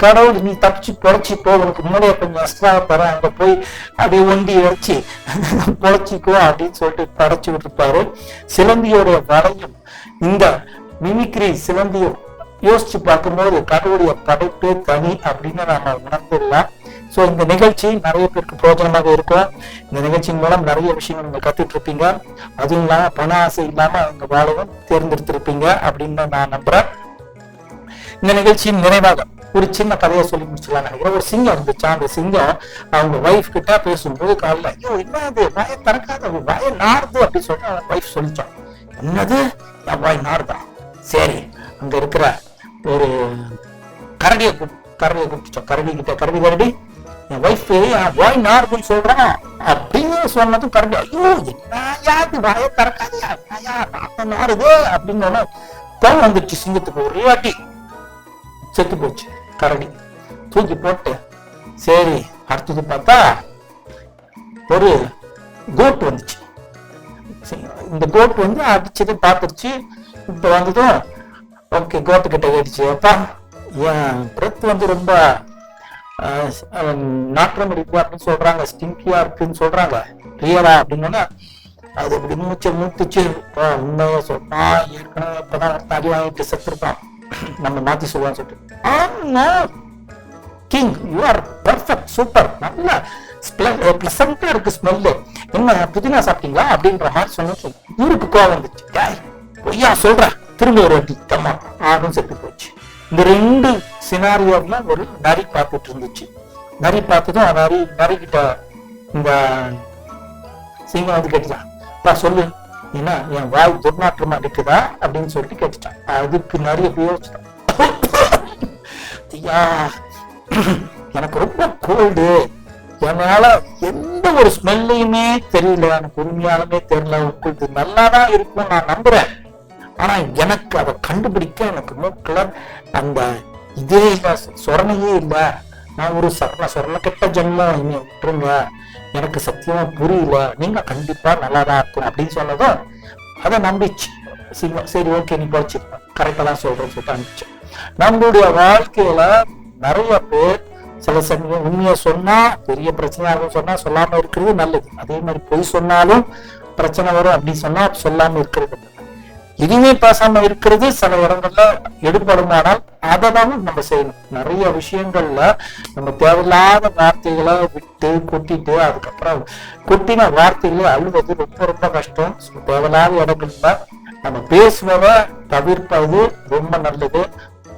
கடவுள் நீ தப்பிச்சு பொழைச்சிக்கோ, உனக்கு முன்னாடியே கொஞ்சம் எக்ஸ்ட்ரா தரேன், அங்க போய் அப்படியே ஒண்டி வச்சு பொழைச்சிக்கோ அப்படின்னு சொல்லிட்டு படைச்சு விட்டுருப்பாரு. சிலந்தியோடைய வளையும் இந்த மிமிக்ரி சிலந்தியும் யோசிச்சு பார்க்கும்போது கடவுளுடைய படைப்பே தனி அப்படின்னு நம்ம உணர்ந்துடலாம். ஸோ இந்த நிகழ்ச்சி நிறைய பேருக்கு பிரோஜனமாக இருக்கும். இந்த நிகழ்ச்சியின் மூலம் நிறைய விஷயங்கள் நீங்க கத்துட்டு இருப்பீங்க. அதுவும் இல்லாம பண ஆசை இல்லாம அவங்க வாழவும் தேர்ந்தெடுத்திருப்பீங்க அப்படின்னு நான் நம்புறேன். இந்த நிகழ்ச்சியின் நிறைவாக ஒரு சின்ன கதையை சொல்லி முடிச்சிடலாம் நினைக்கிறேன். ஒரு சிங்கம் இருந்துச்சா, அந்த சிங்கம் அவங்க ஒய்ஃப் கிட்ட பேசும்போது காலைல, ஐயோ என்னது வாயை திறக்காத, வாயை நாடுது அப்படின்னு சொல்லிட்டு அவங்க ஒய்ஃப் சொல்லிச்சான். என்னது என் வாய் நாடுதான்? சரி, அங்க இருக்கிற ஒரு கரடியை கூப்பிட்டுச்சோம். கரடி என் ஒய்ஃப் வாய் நாடுதுன்னு சொல்றான் அப்படின்னு சொன்னதும் கரடி, ஐயோ என்ன வாயை திறக்காதியா, நாடுது அப்படின்னு கோவம் வந்துருச்சு சிங்கத்துக்கு. ஒரே வாட்டி செத்து போச்சு கரடி. தூக்கி போட்டு சரி அடுத்தது பார்த்தா ஒரு கோட் வந்துச்சு. இந்த கோட் வந்து அடிச்சதை பார்த்துருச்சு. இப்ப வந்ததும் ஓகே, கோட்டு கிட்ட கேட்டுச்சு, அப்பா என் பிரெத் வந்து ரொம்ப நாற்றம் இருக்கு அப்படின்னு சொல்றாங்க, ஸ்டிங்கியா இருக்குன்னு சொல்றாங்க, ரியலா அப்படின்னு அது இப்படி மூச்சுச்சு. உண்மையா சொன்னா ஏற்கனவே இப்பதான் அடி வாங்கிட்டு செத்துருப்பான், நம்ம மாத்தி சொல்லுவான்னு சொல்லிட்டு, king you are perfect, super, நல்ல பிளசண்டா இருக்கு ஸ்மெல்லு, என்ன புதினா சாப்பிட்டீங்களா அப்படின்ற மாதிரி சொன்ன. ஊருக்கு கோவம் வந்துச்சு, பொய்யா சொல்ற, திரும்ப ஒரு வாட்டி தம்மா ஆடும் செத்து போச்சு. இந்த ரெண்டு சினாரியோல ஒரு நரி பார்த்துட்டு இருந்துச்சு. நரி பார்த்ததும் நரி கிட்ட இந்த சிங்கம் வந்து கேட்டுச்சான், சொல்லு ஏன்னா என் வாய் துர்நாற்றமா இருக்குதா அப்படின்னு சொல்லிட்டு கேட்டுட்டான். அதுக்கு நிறைய யோசிச்சான், ஐயா எனக்கு ரொம்ப கோல்டு, என்னால எந்த ஒரு ஸ்மெல்லையுமே தெரியல, எனக்கு உண்மையாலுமே தெரியல, உங்களுக்கு நல்லாதான் இருக்கும் நான் நம்புறேன், ஆனா எனக்கு அதை கண்டுபிடிக்க எனக்கு மூக்குல அந்த இதே இல்ல, சொரணையே இல்ல, நான் ஒரு சொரண கெட்ட ஜென்மம், இனி விட்டுருங்க, எனக்கு சத்தியமா புரியல, நீங்க கண்டிப்பா நல்லாதான் இருக்கும் அப்படின்னு சொன்னதும் அதை நம்பிச்சு சிங்கம். சரி ஓகே நீ படிச்சிருக்க, கரெக்டா தான் சொல்றேன்னு சொல்லிட்டு அனுப்பிச்சு. நம்மளுடைய வாழ்க்கையில நிறைய பேர் சில சமயம் உண்மையை சொன்னா பெரிய பிரச்சனையாகும், சொன்னா சொல்லாம இருக்கிறது நல்லது. அதே மாதிரி பொய் சொன்னாலும் பிரச்சனை வரும் அப்படின்னு சொன்னா சொல்லாம இருக்கிறது, எதுவுமே பேசாம இருக்கிறது சில இடங்கள்ல எடுபடுமானால் அதை தான் நம்ம செய்யணும். நிறைய விஷயங்கள்ல நம்ம தேவையில்லாத வார்த்தைகளை விட்டு கொட்டிட்டு அதுக்கப்புறம் கொட்டின வார்த்தைகளை அழுவது ரொம்ப ரொம்ப கஷ்டம். தேவையில்லாத இடங்கள்ல நம்ம பேசுவதை தவிர்ப்பது ரொம்ப நல்லது.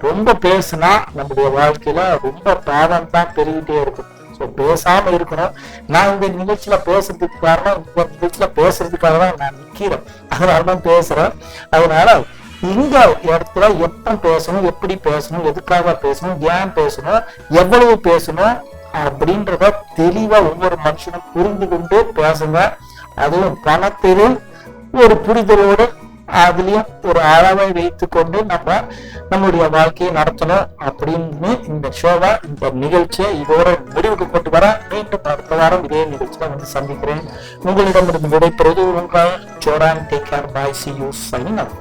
ரொம்ப பேசுனா நம்முடைய வாழ்க்கையில ரொம்ப பாதம் தான் பெருகிட்டே இருக்கும். ஸோ பேசாம இருக்கணும். நான் இந்த நிகழ்ச்சியில பேசுறதுக்கு காரணம், இந்த நிகழ்ச்சியில பேசுறதுக்காக தான் நான் நிக்கிறேன், அதனாலதான் பேசுறேன். அதனால இந்த இடத்துல எப்ப பேசணும், எப்படி பேசணும், எதுக்காக பேசணும், ஏன் பேசணும், எவ்வளவு பேசணும் அப்படின்றத தெளிவா ஒவ்வொரு மனுஷனும் புரிந்து கொண்டு பேசுங்க. அதுவும் பணத்திலும் ஒரு புரிதலோடு அதுலயும் ஒரு அளவை வைத்து கொண்டு நம்மளுடைய வாழ்க்கையை நடத்தணும் அப்படின்னு இந்த ஷோவா, இந்த நிகழ்ச்சியை இதோட முடிவுக்கு கொண்டு வர மீண்டும் அடுத்த வாரம் இதே நிகழ்ச்சியில வந்து சந்திக்கிறேன். உங்களிடமிருந்து விடைபெறுவது உங்கள் Jordan. Take care, bye, see you, signing off.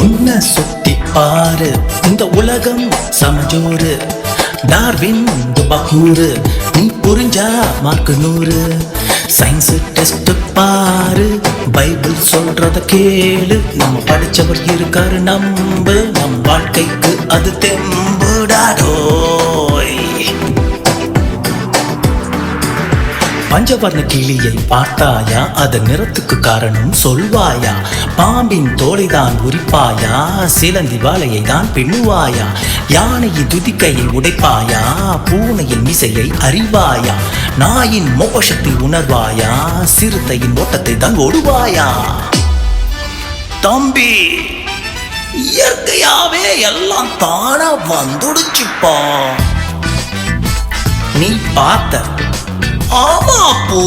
உன்னை சுத்தி பாரு, இந்த உலகம் சமஜோரு, டார்வின் பகூரு, நீ புரிஞ்சா மார்க்கு 100. சயின்ஸ் டெஸ்ட் பாரு, பைபிள் சொல்றத கேளு, நம்ம படிச்சவர் இருக்காரு நம்பு, நம் வாழ்க்கைக்கு அது தெம்புடாடோய். பஞ்சவர்ண கிளியை பார்த்தாயா, அதன் நிறத்துக்கு காரணம் சொல்வாயா, பாம்பின் தோலைதான் உரிப்பாயா, சிலந்தி வாழையை தான் பின்னுவாயா, யானையின் துதிக்கையை உடைப்பாயா, பூனையின் மிசையை அறிவாயா, நாயின் மோஷத்தை உணர்வாயா, சிறுத்தையின் ஓட்டத்தை தான் ஓடுவாயா. தம்பி, இயற்கையாவே எல்லாம் தானா வந்துடுச்சுப்பா. நீ பார்த்த ஆமா பூ,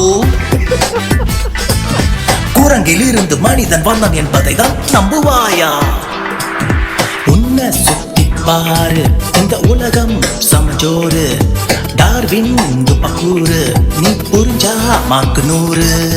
குரங்கில் இருந்து மனிதன் வந்தான் என்பதை தான் நம்புவாயா. உன்னை சுத்தி பாரு இந்த உலகம் சமஜோரு டார்வின் பக்கூரு நீ புரிஞ்சா மார்க்கு 100